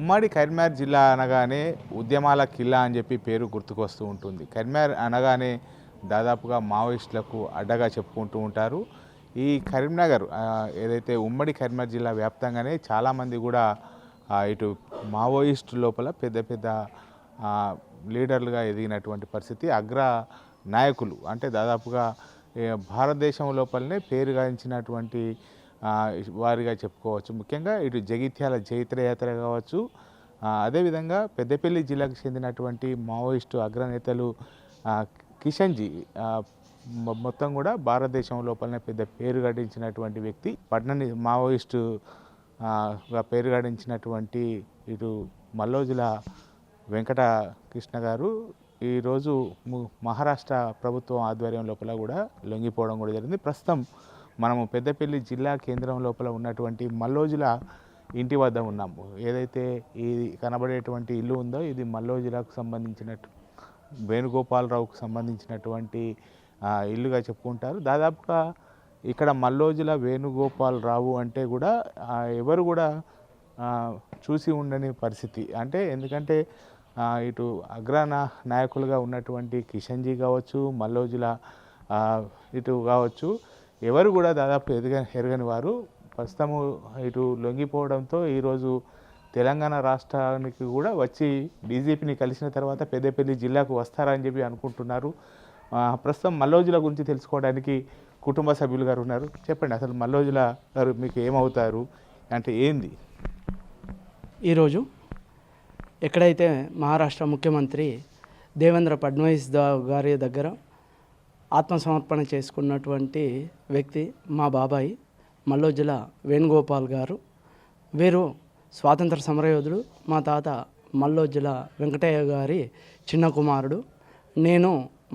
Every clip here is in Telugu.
ఉమ్మడి కరీంనగర్ జిల్లా అనగానే ఉద్యమాల కిల్లా అని చెప్పి పేరు గుర్తుకొస్తూ ఉంటుంది. కరీంనగర్ అనగానే దాదాపుగా మావోయిస్టులకు అడ్డగా చెప్పుకుంటూ ఉంటారు. ఈ కరీంనగర్ ఏదైతే ఉమ్మడి కరీంనగర్ జిల్లా వ్యాప్తంగానే చాలామంది కూడా ఇటు మావోయిస్టు లోపల పెద్ద పెద్ద లీడర్లుగా ఎదిగినటువంటి పరిస్థితి. అగ్ర నాయకులు అంటే దాదాపుగా భారతదేశం లోపలనే పేరు గాంచినటువంటి వారిగా చెప్పుకోవచ్చు. ముఖ్యంగా ఇటు జగిత్యాల జైత్రయాత్ర కావచ్చు, అదేవిధంగా పెద్దపల్లి జిల్లాకు చెందినటువంటి మావోయిస్టు అగ్రనేతలు కిషన్జీ మొత్తం కూడా భారతదేశం లోపలనే పెద్ద పేరు గడించినటువంటి వ్యక్తి. పట్నని మావోయిస్టుగా పేరు గడించినటువంటి ఇటు మల్లోజుల వెంకట కృష్ణ గారు ఈరోజు మహారాష్ట్ర ప్రభుత్వం ఆధ్వర్యం లోపల కూడా లొంగిపోవడం కూడా జరిగింది. ప్రస్తుతం మనము పెద్దపల్లి జిల్లా కేంద్రం లోపల ఉన్నటువంటి మల్లోజుల ఇంటి వద్ద ఉన్నాము. ఏదైతే ఈ కనబడేటువంటి ఇల్లు ఉందో ఇది మల్లోజులకు సంబంధించినట్టు వేణుగోపాలరావుకు సంబంధించినటువంటి ఇల్లుగా చెప్పుకుంటారు. దాదాపుగా ఇక్కడ మల్లోజుల వేణుగోపాలరావు అంటే కూడా ఎవరు కూడా చూసి ఉండని పరిస్థితి. అంటే ఎందుకంటే ఇటు నాయకులుగా ఉన్నటువంటి కిషన్జీ కావచ్చు, మల్లోజుల ఇటు కావచ్చు, ఎవరు కూడా దాదాపు ఎరగని వారు ప్రస్తుతము ఇటు లొంగిపోవడంతో ఈరోజు తెలంగాణ రాష్ట్రానికి కూడా వచ్చి డీజీపీని కలిసిన తర్వాత పెద్దపల్లి జిల్లాకు వస్తారని చెప్పి అనుకుంటున్నారు. ప్రస్తుతం మల్లోజుల గురించి తెలుసుకోవడానికి కుటుంబ సభ్యులు గారు ఉన్నారు. చెప్పండి, అసలు మల్లోజుల గారు మీకు ఏమవుతారు, అంటే ఏంది? ఈరోజు ఎక్కడైతే మహారాష్ట్ర ముఖ్యమంత్రి దేవేంద్ర ఫడ్నవీస్ గారి దగ్గర ఆత్మసమర్పణ చేసుకున్నటువంటి వ్యక్తి మా బాబాయి మల్లోజుల వేణుగోపాల్ గారు. వీరు స్వాతంత్ర సమరయోధుడు. మా తాత మల్లోజుల వెంకటయ్య గారి చిన్న కుమారుడు. నేను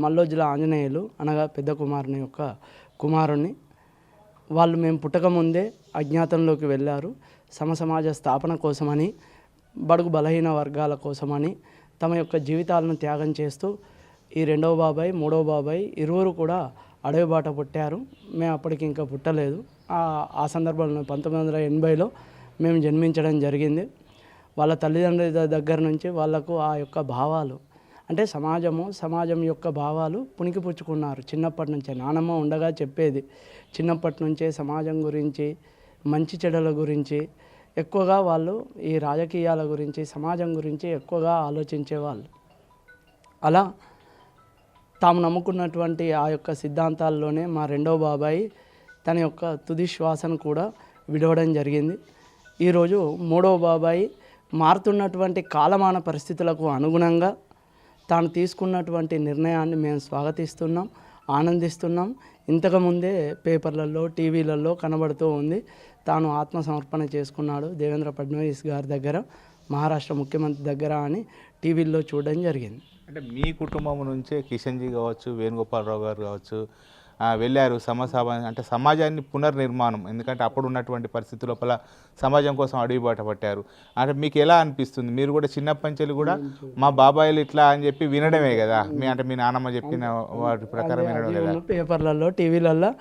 మల్లోజుల ఆంజనేయులు అనగా పెద్ద కుమారుని యొక్క కుమారుణ్ణి. వాళ్ళు మేము పుట్టకముందే అజ్ఞాతంలోకి వెళ్ళారు. సమసమాజ స్థాపన కోసమని, బడుగు బలహీన వర్గాల కోసమని తమ యొక్క జీవితాలను త్యాగం చేస్తూ ఈ రెండవ బాబాయ్, మూడవ బాబాయ్ ఇరువురు కూడా అడవి బాట పుట్టారు. మేము అప్పటికి ఇంకా పుట్టలేదు. ఆ సందర్భంలో 1980లో మేము జన్మించడం జరిగింది. వాళ్ళ తల్లిదండ్రుల దగ్గర నుంచి వాళ్ళకు ఆ యొక్క భావాలు అంటే సమాజం యొక్క భావాలు పుణికిపుచ్చుకున్నారు. చిన్నప్పటి నుంచే నానమ్మ ఉండగా చెప్పేది. చిన్నప్పటి నుంచే సమాజం గురించి, మంచి చెడుల గురించి ఎక్కువగా వాళ్ళు ఈ రాజకీయాల గురించి, సమాజం గురించి ఎక్కువగా ఆలోచించేవాళ్ళు. అలా తాము నమ్ముకున్నటువంటి ఆ యొక్క సిద్ధాంతాల్లోనే మా రెండవ బాబాయి తన యొక్క తుది శ్వాసను కూడా విడవడం జరిగింది. ఈరోజు మూడవ బాబాయి మారుతున్నటువంటి కాలమాన పరిస్థితులకు అనుగుణంగా తాను తీసుకున్నటువంటి నిర్ణయాన్ని మేము స్వాగతిస్తున్నాం, ఆనందిస్తున్నాం. ఇంతకుముందే పేపర్లలో, టీవీలలో కనబడుతూ ఉంది. తాను ఆత్మసమర్పణ చేసుకున్నాడు దేవేంద్ర ఫడ్నవీస్ గారి దగ్గర, మహారాష్ట్ర ముఖ్యమంత్రి దగ్గర అని టీవీల్లో చూడడం జరిగింది. అంటే మీ కుటుంబం నుంచే కిషన్జీ కావచ్చు, వేణుగోపాలరావు గారు కావచ్చు వెళ్ళారు అంటే సమాజాన్ని పునర్నిర్మాణం, ఎందుకంటే అప్పుడు ఉన్నటువంటి పరిస్థితి లోపల సమాజం కోసం అడుగుబాట పట్టారు. అంటే మీకు ఎలా అనిపిస్తుంది? మీరు కూడా చిన్నప్పటి నుంచి కూడా మా బాబాయిలు ఇట్లా అని చెప్పి వినడమే కదా, అంటే మీ నాన్నమ్మ చెప్పిన వాటి ప్రకారం వినడం కదా. పేపర్లలో, టీవీలలో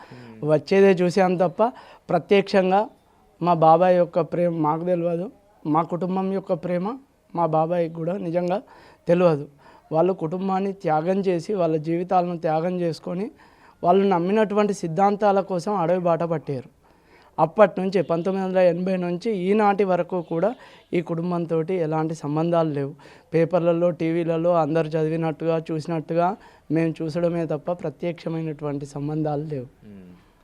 వచ్చేదే చూసాం తప్ప ప్రత్యక్షంగా మా బాబాయ్ యొక్క ప్రేమ మాకు తెలియదు. మా కుటుంబం యొక్క ప్రేమ మా బాబాయ్కి కూడా నిజంగా తెలియదు. వాళ్ళు కుటుంబాన్ని త్యాగం చేసి, వాళ్ళ జీవితాలను త్యాగం చేసుకొని వాళ్ళు నమ్మినటువంటి సిద్ధాంతాల కోసం అడవి బాట పట్టారు. అప్పటి నుంచి 1980 నుంచి ఈనాటి వరకు కూడా ఈ కుటుంబంతో ఎలాంటి సంబంధాలు లేవు. పేపర్లలో, టీవీలలో అందరు చదివినట్టుగా, చూసినట్టుగా మేము చూసడమే తప్ప ప్రత్యక్షమైనటువంటి సంబంధాలు లేవు.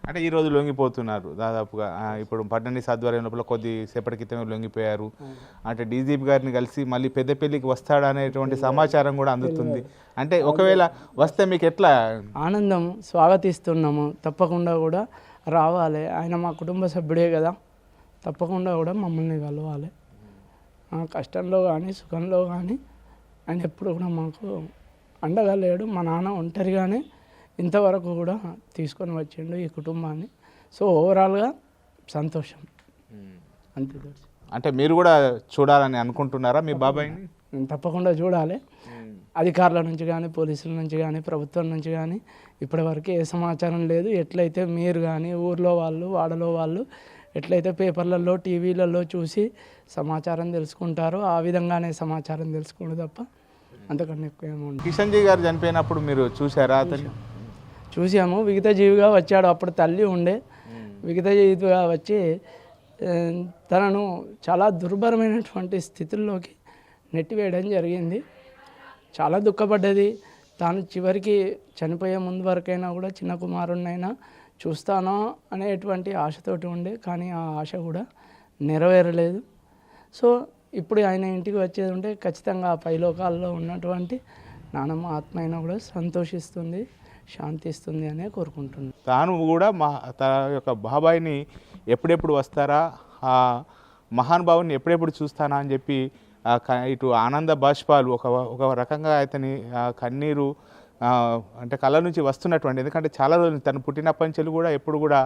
అంటే ఈరోజు లొంగిపోతున్నారు దాదాపుగా. ఇప్పుడు ఫడ్నవీస్ ఆధ్వర్యం లోపల కొద్దిసేపటి క్రితమే లొంగిపోయారు. అంటే డీజీపీ గారిని కలిసి మళ్ళీ పెద్దపల్లికి వస్తాడనేటువంటి సమాచారం కూడా అందుతుంది. అంటే ఒకవేళ వస్తే మీకు ఎట్లా? ఆనందం, స్వాగతిస్తున్నాము. తప్పకుండా కూడా రావాలి. ఆయన మా కుటుంబ సభ్యుడే కదా, తప్పకుండా కూడా మమ్మల్ని కలవాలి. కష్టంలో కానీ, సుఖంలో కానీ ఆయన ఎప్పుడు కూడా మాకు అండగా లేడు. మా నాన్న ఒంటరిగానే ఇంతవరకు కూడా తీసుకొని వచ్చిండు ఈ కుటుంబాన్ని. సో ఓవరాల్గా సంతోషం అంతే. అంటే మీరు కూడా చూడాలని అనుకుంటున్నారా మీ బాబాయ్ని? తప్పకుండా చూడాలి. అధికారుల నుంచి కానీ, పోలీసుల నుంచి కానీ, ప్రభుత్వం నుంచి కానీ ఇప్పటివరకు ఏ సమాచారం లేదు. ఎట్లయితే మీరు కానీ ఊర్లో వాళ్ళు, వాడలో వాళ్ళు ఎట్లయితే పేపర్లలో టీవీలలో చూసి సమాచారం తెలుసుకుంటారో ఆ విధంగానే సమాచారం తెలుసుకోండి తప్ప అంతకన్నా ఎక్కువ ఏముండదు. కిషన్ జీ గారు చనిపోయినప్పుడు మీరు చూసారా అతన్ని? చూసాము. విగతజీవిగా వచ్చాడు. అప్పుడు తల్లి ఉండే విగతజీవిగా వచ్చి తనను చాలా దుర్భరమైనటువంటి స్థితుల్లోకి నెట్టివేయడం జరిగింది. చాలా దుఃఖపడ్డది. తాను చివరికి చనిపోయే ముందు వరకైనా కూడా చిన్న కుమారుడినైనా చూస్తానో అనేటువంటి ఆశతోటి ఉండే, కానీ ఆ ఆశ కూడా నెరవేరలేదు. సో ఇప్పుడు ఆయన ఇంటికి వచ్చేది ఉంటే ఖచ్చితంగా ఆ పైలోకాల్లో ఉన్నటువంటి నానమ్మ ఆత్మ అయినా కూడా సంతోషిస్తుంది, శాంతిస్తుంది అనే కోరుకుంటున్నాను. తాను కూడా తన యొక్క బాబాయిని ఎప్పుడెప్పుడు వస్తారా, ఆ మహానుభావుని ఎప్పుడెప్పుడు చూస్తానా అని చెప్పి ఇటు ఆనంద బాష్పాలు ఒక రకంగా అతని కన్నీరు అంటే కళ్ళ నుంచి వస్తున్నటువంటి, ఎందుకంటే చాలా రోజులు తను పుట్టినప్పటి నుంచి కూడా ఎప్పుడు కూడా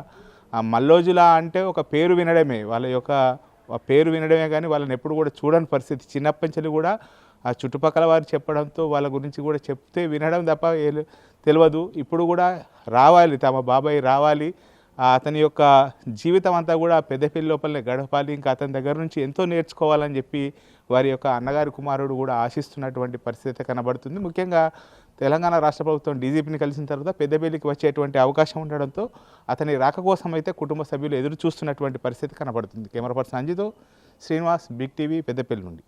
మల్లోజుల అంటే ఒక పేరు వినడమే, వాళ్ళ యొక్క పేరు వినడమే కానీ వాళ్ళని ఎప్పుడు కూడా చూడని పరిస్థితి. చిన్నప్పటి నుంచి కూడా ఆ చుట్టుపక్కల వారు చెప్పడంతో వాళ్ళ గురించి కూడా చెప్తే వినడం తప్ప తెలియదు. ఇప్పుడు కూడా రావాలి, తమ బాబాయ్ రావాలి, అతని యొక్క జీవితం అంతా కూడా పెద్దపల్లి లోపలనే గడపాలి, ఇంకా అతని దగ్గర నుంచి ఎంతో నేర్చుకోవాలని చెప్పి వారి యొక్క అన్నగారి కుమారుడు కూడా ఆశిస్తున్నటువంటి పరిస్థితి కనబడుతుంది. ముఖ్యంగా తెలంగాణ రాష్ట్ర ప్రభుత్వం డీజీపీని కలిసిన తర్వాత పెద్దపల్లికి వచ్చేటువంటి అవకాశం ఉండడంతో అతని రాక కోసం అయితే కుటుంబ సభ్యులు ఎదురు చూస్తున్నటువంటి పరిస్థితి కనబడుతుంది. కెమెరా పర్సన్ అంజితో శ్రీనివాస్, బిగ్ టీవీ, పెద్దపల్లి నుండి.